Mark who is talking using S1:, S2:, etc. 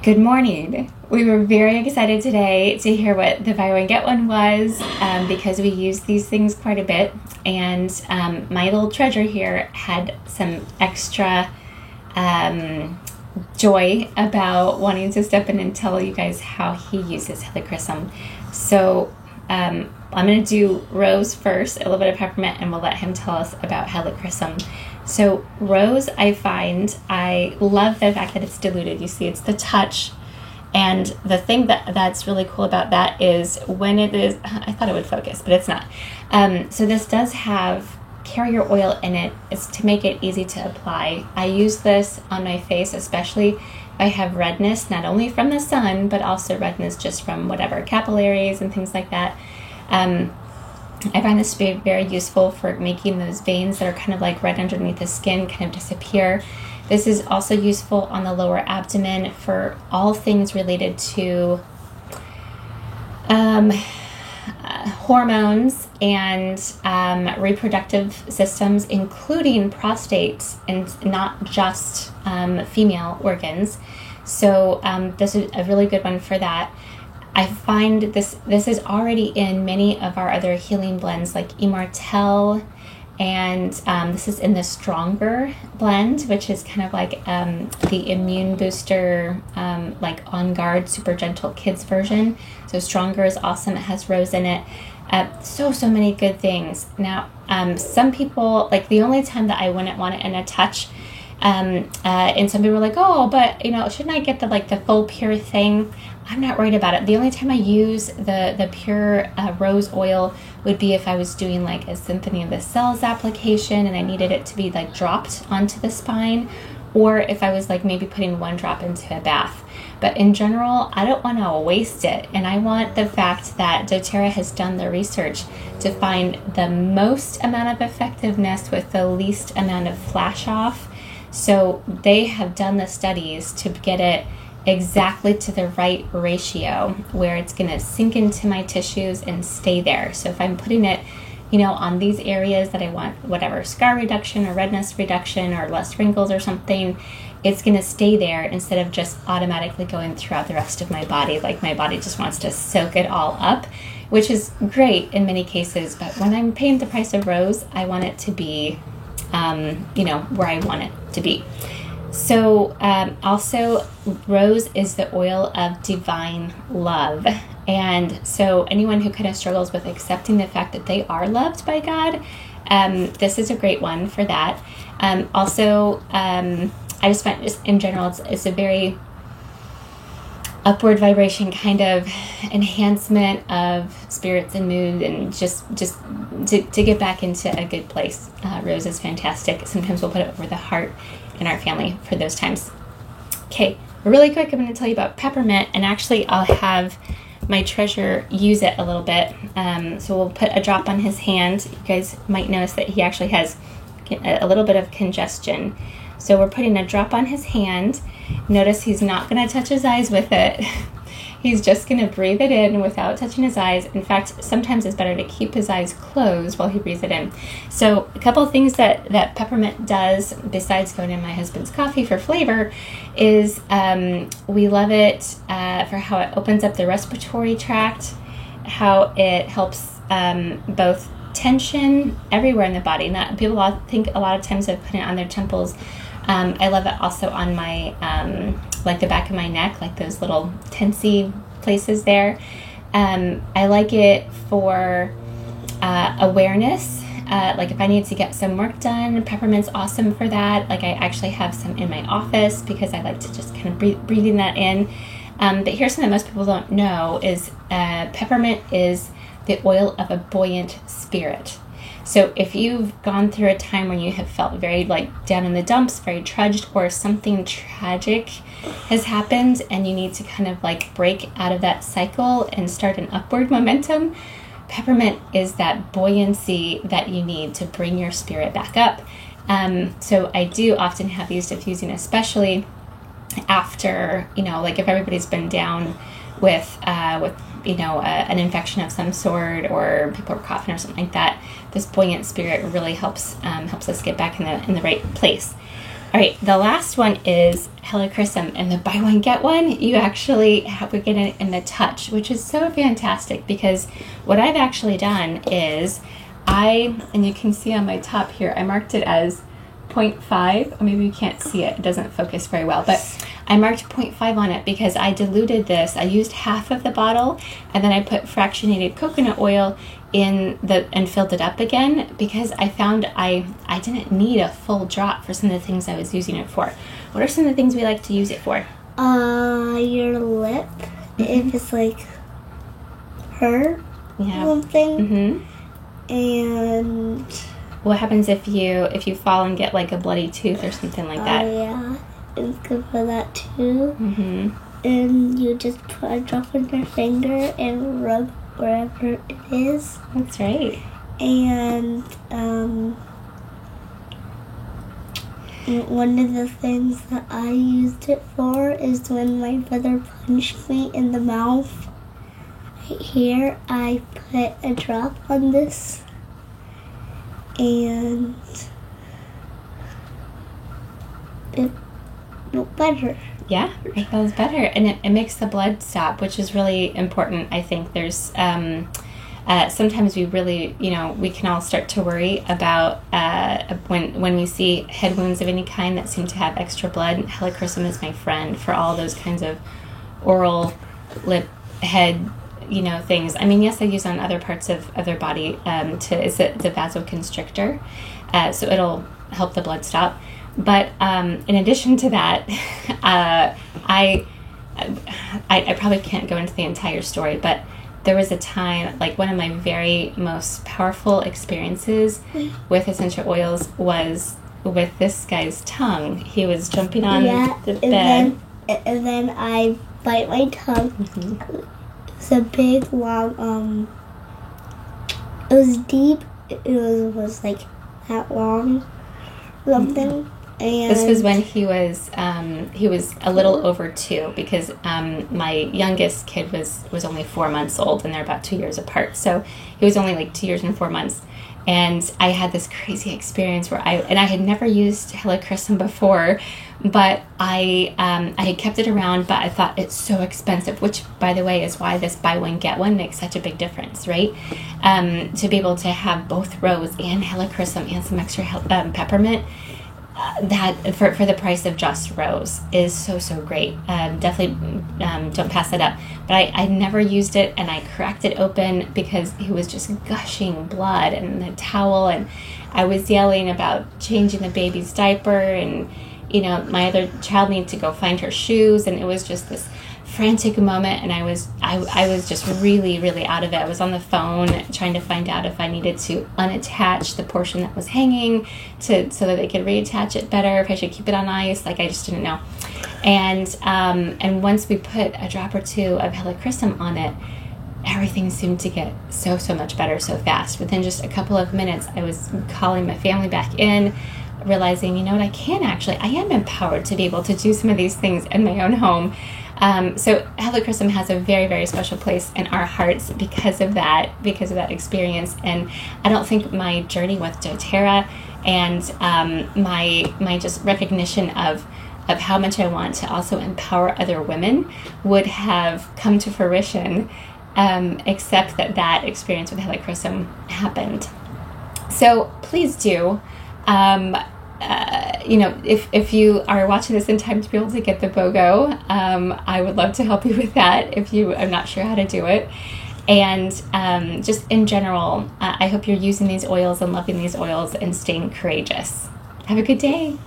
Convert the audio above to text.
S1: Good morning. We were very excited today to hear what the buy one get one was because we use these things quite a bit, and my little treasure here had some extra joy about wanting to step in and tell you guys how he uses helichrysum. So I'm going to do rose first, a little bit of peppermint, and we'll let him tell us about helichrysum. So rose, I love the fact that it's diluted. You see, it's the touch. And the thing that's really cool about that is when it is, I thought it would focus, but it's not. So this does have carrier oil in it. It's to make it easy to apply. I use this on my face, especially if I have redness, not only from the sun, but also redness just from whatever, capillaries and things like that. I find this to be very useful for making those veins that are kind of like red underneath the skin kind of disappear. This is also useful on the lower abdomen for all things related to hormones and reproductive systems, including prostates and not just female organs. So this is a really good one for that. I find this is already in many of our other healing blends like Immortelle, and this is in the Stronger blend, which is kind of like the immune booster, like On Guard Super Gentle Kids version. So Stronger is awesome. It has rose in it. So many good things. Now, some people, like the only time that I wouldn't want it in a touch, and some people are like, oh, but shouldn't I get the full pure thing? I'm not worried about it. The only time I use the pure rose oil would be if I was doing like a Symphony of the Cells application and I needed it to be like dropped onto the spine, or if I was like maybe putting one drop into a bath. But in general, I don't want to waste it. And I want the fact that doTERRA has done the research to find the most amount of effectiveness with the least amount of flash off. So they have done the studies to get it exactly to the right ratio where it's going to sink into my tissues and stay there. So if I'm putting it, on these areas that I want, whatever, scar reduction or redness reduction or less wrinkles or something, it's going to stay there instead of just automatically going throughout the rest of my body. Like my body just wants to soak it all up, which is great in many cases. But when I'm paying the price of rose, I want it to be, where I want it to be. So also rose is the oil of divine love. And so anyone who kind of struggles with accepting the fact that they are loved by God, this is a great one for that. I just find just in general, it's a very upward vibration kind of enhancement of spirits and mood, and just to get back into a good place. Rose is fantastic. Sometimes we'll put it over the heart in our family for those times. Okay, really quick, I'm going to tell you about peppermint, and actually I'll have my treasure use it a little bit. So we'll put a drop on his hand. You guys might notice that he actually has a little bit of congestion. So we're putting a drop on his hand. Notice he's not going to touch his eyes with it. He's just going to breathe it in without touching his eyes. In fact, sometimes it's better to keep his eyes closed while he breathes it in. So a couple of things that peppermint does, besides going in my husband's coffee for flavor, is we love it for how it opens up the respiratory tract, how it helps both tension everywhere in the body. People think a lot of times of putting it on their temples. I love it also on my, like the back of my neck, like those little tensy places there. I like it for awareness. Like if I need to get some work done, peppermint's awesome for that. Like I actually have some in my office because I like to just kind of breathing that in. But here's something that most people don't know is peppermint is the oil of a buoyant spirit. So if you've gone through a time when you have felt very down in the dumps, very trudged, or something tragic has happened and you need to kind of break out of that cycle and start an upward momentum, peppermint is that buoyancy that you need to bring your spirit back up. So I do often have these diffusing, especially after, if everybody's been down with an infection of some sort, or people are coughing or something like that. This buoyant spirit really helps us get back in the right place. All right, the last one is helichrysum, and the buy one get one. You actually we get it in the touch, which is so fantastic because what I've actually done is and you can see on my top here, I marked it as 0.5. Or maybe you can't see it; it doesn't focus very well, but I marked 0.5 on it because I diluted this. I used half of the bottle, and then I put fractionated coconut oil and filled it up again because I found I didn't need a full drop for some of the things I was using it for. What are some of the things we like to use it for?
S2: Your lip, if it's like hurt something. And
S1: what happens if you fall and get like a bloody tooth or something like that?
S2: Oh yeah, it's good for that too. And you just put a drop on your finger and rub wherever it is.
S1: That's right.
S2: And one of the things that I used it for is when my brother punched me in the mouth. Right here, I put a drop on this, and it felt better.
S1: Yeah, it feels better, and it makes the blood stop, which is really important. I think there's sometimes we really, we can all start to worry about when we see head wounds of any kind that seem to have extra blood. Helichrysum is my friend for all those kinds of oral, lip, head, things. I mean, yes, I use on other parts of their body. It's a vasoconstrictor, so it'll help the blood stop. But in addition to that, I probably can't go into the entire story, but there was a time, like one of my very most powerful experiences with essential oils was with this guy's tongue. He was jumping on the bed.
S2: And then I bite my tongue. It's a big, long, it was deep. It was like that long, something. And
S1: this was when he was a little over 2 because my youngest kid was only 4 months old and they're about 2 years apart. So he was only like 2 years and 4 months. And I had this crazy experience where I had never used helichrysum before, but I had kept it around, but I thought it's so expensive, which, by the way, is why this buy one, get one makes such a big difference, right? To be able to have both rose and helichrysum and some extra peppermint, that for the price of just rose is so great. Definitely don't pass it up. But I never used it, and I cracked it open because he was just gushing blood and the towel, and I was yelling about changing the baby's diaper, and my other child needed to go find her shoes, and it was just this frantic moment, and I was just really, really out of it. I was on the phone trying to find out if I needed to unattach the portion that was hanging so that they could reattach it better, if I should keep it on ice. Like, I just didn't know. And once we put a drop or two of helichrysum on it, everything seemed to get so much better so fast. Within just a couple of minutes, I was calling my family back in, realizing, I am empowered to be able to do some of these things in my own home. So helichrysum has a very, very special place in our hearts because of that experience. And I don't think my journey with doTERRA and my just recognition of how much I want to also empower other women would have come to fruition, except that experience with helichrysum happened. So please do. If you are watching this in time to be able to get the BOGO, I would love to help you with that if you are not sure how to do it. And just in general, I hope you're using these oils and loving these oils and staying courageous. Have a good day.